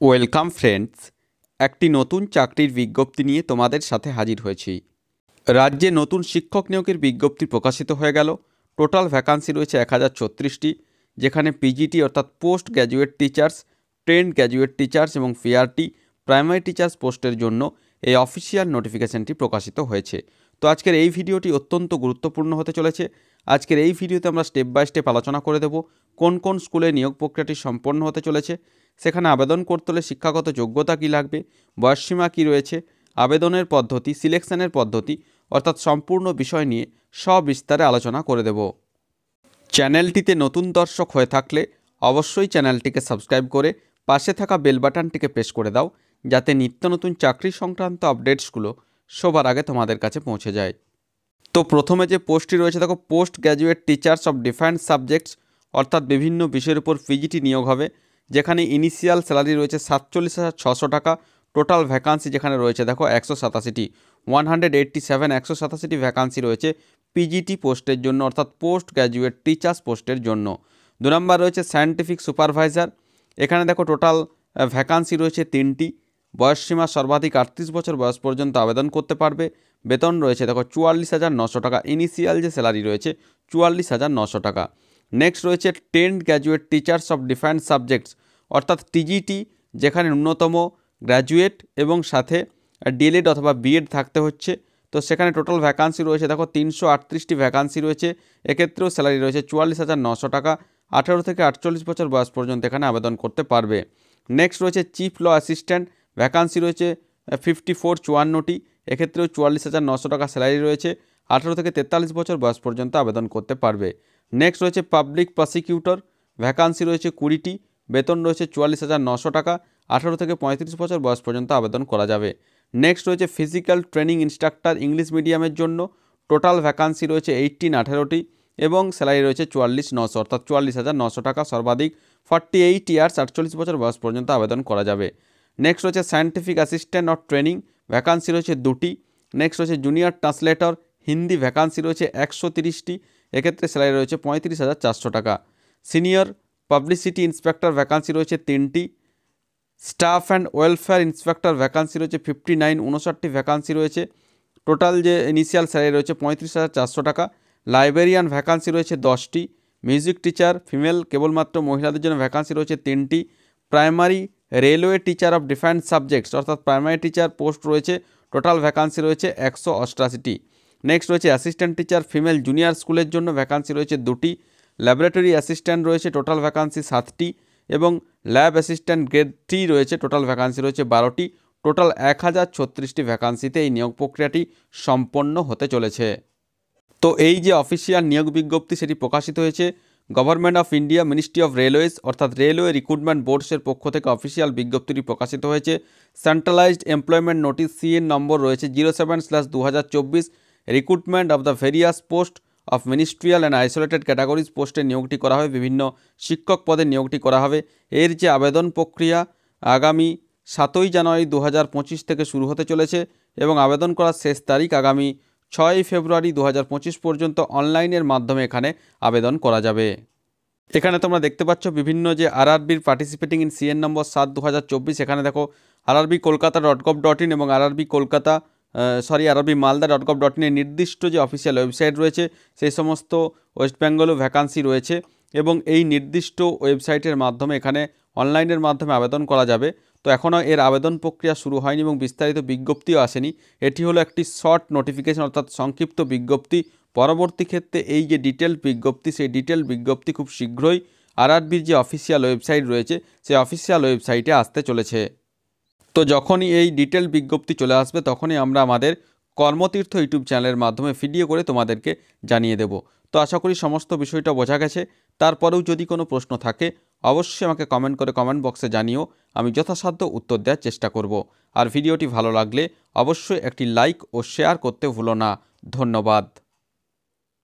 Welcome friends, একটি নতুন চাকরির বিজ্ঞপ্তি নিয়ে তোমাদের সাথে হাজির হয়েছি। রাজ্যে নতুন শিক্ষক নিয়োগের বিজ্ঞপ্তি প্রকাশিত হয়ে গেল। টোটাল ভ্যাকান্সি রয়েছে 1036টি, যেখানে পিজিটি অর্থাৎ post graduate teachers, trend graduate teachers এবং পিআরটি প্রাইমারি টিচার্স পোস্টের জন্য এই অফিসিয়াল নোটিফিকেশনটি প্রকাশিত হয়েছে। তো আজকের এই ভিডিওটি অত্যন্ত গুরুত্বপূর্ণ হতে চলেছে। আজকের এই ভিডিওতে আমরা স্টেপ বাই স্টেপ আলোচনা করে দেব কোন কোন স্কুলে নিয়োগ প্রক্রিয়াটি সম্পন্ন হতে চলেছে, সেখানে আবেদন করতে হলে শিক্ষাগত যোগ্যতা কী লাগবে, বয়সসীমা কী রয়েছে, আবেদনের পদ্ধতি, সিলেকশনের পদ্ধতি অর্থাৎ সম্পূর্ণ বিষয় নিয়ে সবিস্তারে আলোচনা করে দেব। চ্যানেলটিতে নতুন দর্শক হয়ে থাকলে অবশ্যই চ্যানেলটিকে সাবস্ক্রাইব করে পাশে থাকা বেল বাটনটিকে প্রেস করে দাও, যাতে নিত্য নতুন চাকরি সংক্রান্ত আপডেটসগুলো সবার আগে তোমাদের কাছে পৌঁছে যায়। তো প্রথমে যে পোস্টটি রয়েছে দেখো, post graduate teachers of different subjects, অর্থাৎ বিভিন্ন বিষয়ের উপর পিজিটি নিয়োগ হবে, যেখানে ইনিশিয়াল স্যালারি রয়েছে 47,600 টাকা। টোটাল ভ্যাকান্সি যেখানে রয়েছে দেখো 187টি, 187টি ভ্যাকান্সি রয়েছে পিজিটি পোস্টের জন্য, অর্থাৎ পোস্ট গ্র্যাজুয়েট টিচার্স পোস্টের জন্য। 2 নম্বর রয়েছে সায়েন্টিফিক সুপারভাইজার। এখানে দেখো টোটাল ভ্যাকান্সি রয়েছে 3টি। বয়সসীমা সর্বাধিক 38 বছর বয়স পর্যন্ত আবেদন করতে পারবে। বেতন রয়েছে দেখো 44,900 টাকা। ইনিশিয়াল যে স্যালারি রয়েছে 44,900 টাকা। নেক্সট রয়েছে trend graduate teachers of different subjects, অর্থাৎ টিজিটি, যেখানে ন্যূনতম গ্র্যাজুয়েট এবং সাথে ডিএলএড অথবা বিএড থাকতে হচ্ছে। তো সেখানে টোটাল ভ্যাকান্সি রয়েছে দেখো 338টি ভ্যাকান্সি রয়েছে। এক্ষেত্রেও স্যালারি রয়েছে 44,900 টাকা। 18 থেকে 48 বছর বয়স পর্যন্ত এখানে আবেদন করতে পারবে। নেক্সট রয়েছে চিফ ল অ্যাসিস্ট্যান্ট, ভ্যাকান্সি রয়েছে 54টি। এক্ষেত্রেও 44,900 টাকা স্যালারি রয়েছে। 18 থেকে 43 বছর বয়স পর্যন্ত আবেদন করতে পারবে। নেক্সট রয়েছে পাবলিক প্রসিকিউটর, ভ্যাকান্সি রয়েছে 20টি। বেতন রয়েছে 44,900 টাকা। 18 থেকে 35 বছর বয়স পর্যন্ত আবেদন করা যাবে। নেক্সট রয়েছে ফিজিক্যাল ট্রেনিং ইনস্ট্রাক্টর ইংলিশ মিডিয়ামের জন্য। টোটাল ভ্যাকান্সি রয়েছে 18টি এবং স্যালারি রয়েছে 44,900, অর্থাৎ 44,900 টাকা। সর্বাধিক 48 ইয়ার্স 48 বছর বয়স পর্যন্ত আবেদন করা যাবে। নেক্সট রয়েছে scientific assistant of training, vacancy রয়েছে 2টি। নেক্সট রয়েছে জুনিয়র ট্রান্সলেটর হিন্দি, ভ্যাকান্সি রয়েছে 130টি। এক্ষেত্রে স্যালারি রয়েছে 35,400 টাকা। সিনিয়র পাবলিসিটি ইন্সপেক্টর, ভ্যাকান্সি রয়েছে 3টি। Staff and welfare inspector, vacancy রয়েছে 59টি ভ্যাকান্সি রয়েছে। টোটাল যে ইনিশিয়াল স্যালারি রয়েছে 35,400 টাকা। লাইব্রেরিয়ান, ভ্যাকান্সি রয়েছে 10টি। মিউজিক টিচার ফিমেল, কেবলমাত্র মহিলাদের জন্য ভ্যাকান্সি রয়েছে 3টি। Primary railway teacher of different subjects, অর্থাৎ প্রাইমারি টিচার পোস্ট রয়েছে। টোটাল ভ্যাকান্সি রয়েছে 188টি। নেক্সট রয়েছে অ্যাসিস্ট্যান্ট টিচার ফিমেল জুনিয়র স্কুলের জন্য, ভ্যাকান্সি রয়েছে 2টি। ল্যাবরেটরি অ্যাসিস্ট্যান্ট রয়েছে, টোটাল ভ্যাকান্সি 7টি। এবং ল্যাব অ্যাসিস্ট্যান্ট গ্রেড 3 রয়েছে, টোটাল ভ্যাকান্সি রয়েছে 12টি। টোটাল 1036টি ভ্যাকান্সিতে এই নিয়োগ প্রক্রিয়াটি সম্পন্ন হতে চলেছে। তো এই যে অফিসিয়াল নিয়োগ বিজ্ঞপ্তি সেটি প্রকাশিত হয়েছে government of India, ministry of railways অর্থাৎ রেলওয়ে রিক্রুটমেন্ট বোর্ডসের পক্ষ থেকে অফিসিয়াল বিজ্ঞপ্তিটি প্রকাশিত হয়েছে। সেন্ট্রালাইজড এমপ্লয়মেন্ট নোটিস সিএন নম্বর রয়েছে 07/2024। Recruitment of the various post of ministerial and isolated categories পোস্টে নিয়োগটি করা হবে। বিভিন্ন শিক্ষক পদে নিয়োগটি করা হবে। এর যে আবেদন প্রক্রিয়া আগামী 7ই জানুয়ারি 2025 থেকে শুরু হতে চলেছে এবং আবেদন করার শেষ তারিখ আগামী 6ই ফেব্রুয়ারি 2025 পর্যন্ত অনলাইনের মাধ্যমে এখানে আবেদন করা যাবে। এখানে তোমরা দেখতে পাচ্ছ বিভিন্ন যে আরআরবির পার্টিসিপেটিং ইন সিএন নম্বর 7/2024। এখানে দেখো rrbkolkata.gov.in এবং rrbmalda.gov.in এর নির্দিষ্ট যে অফিসিয়াল ওয়েবসাইট রয়েছে সেই সমস্ত ওয়েস্ট বেঙ্গলও ভ্যাকান্সি রয়েছে এবং এই নির্দিষ্ট ওয়েবসাইটের মাধ্যমে এখানে অনলাইনের মাধ্যমে আবেদন করা যাবে। তো এখনও এর আবেদন প্রক্রিয়া শুরু হয়নি এবং বিস্তারিত বিজ্ঞপ্তিও আসেনি। এটি হলো একটি শর্ট নোটিফিকেশন, অর্থাৎ সংক্ষিপ্ত বিজ্ঞপ্তি। পরবর্তী ক্ষেত্রে এই যে ডিটেল বিজ্ঞপ্তি, সেই ডিটেল বিজ্ঞপ্তি খুব শীঘ্রই আরআরবির যে অফিসিয়াল ওয়েবসাইট রয়েছে সেই অফিসিয়াল ওয়েবসাইটে আসতে চলেছে। তো যখনই এই ডিটেল বিজ্ঞপ্তি চলে আসবে তখনই আমরা আমাদের কর্মতীর্থ ইউটিউব চ্যানেলের মাধ্যমে ভিডিও করে তোমাদেরকে জানিয়ে দেব। তো আশা করি সমস্ত বিষয়টা বোঝা গেছে। তারপরেও যদি কোনো প্রশ্ন থাকে অবশ্যই আমাকে কমেন্ট করে কমেন্ট বক্সে জানিও, আমি যথাসাধ্য উত্তর দেওয়ার চেষ্টা করব। আর ভিডিওটি ভালো লাগলে অবশ্যই একটি লাইক ও শেয়ার করতে ভুলো না। ধন্যবাদ।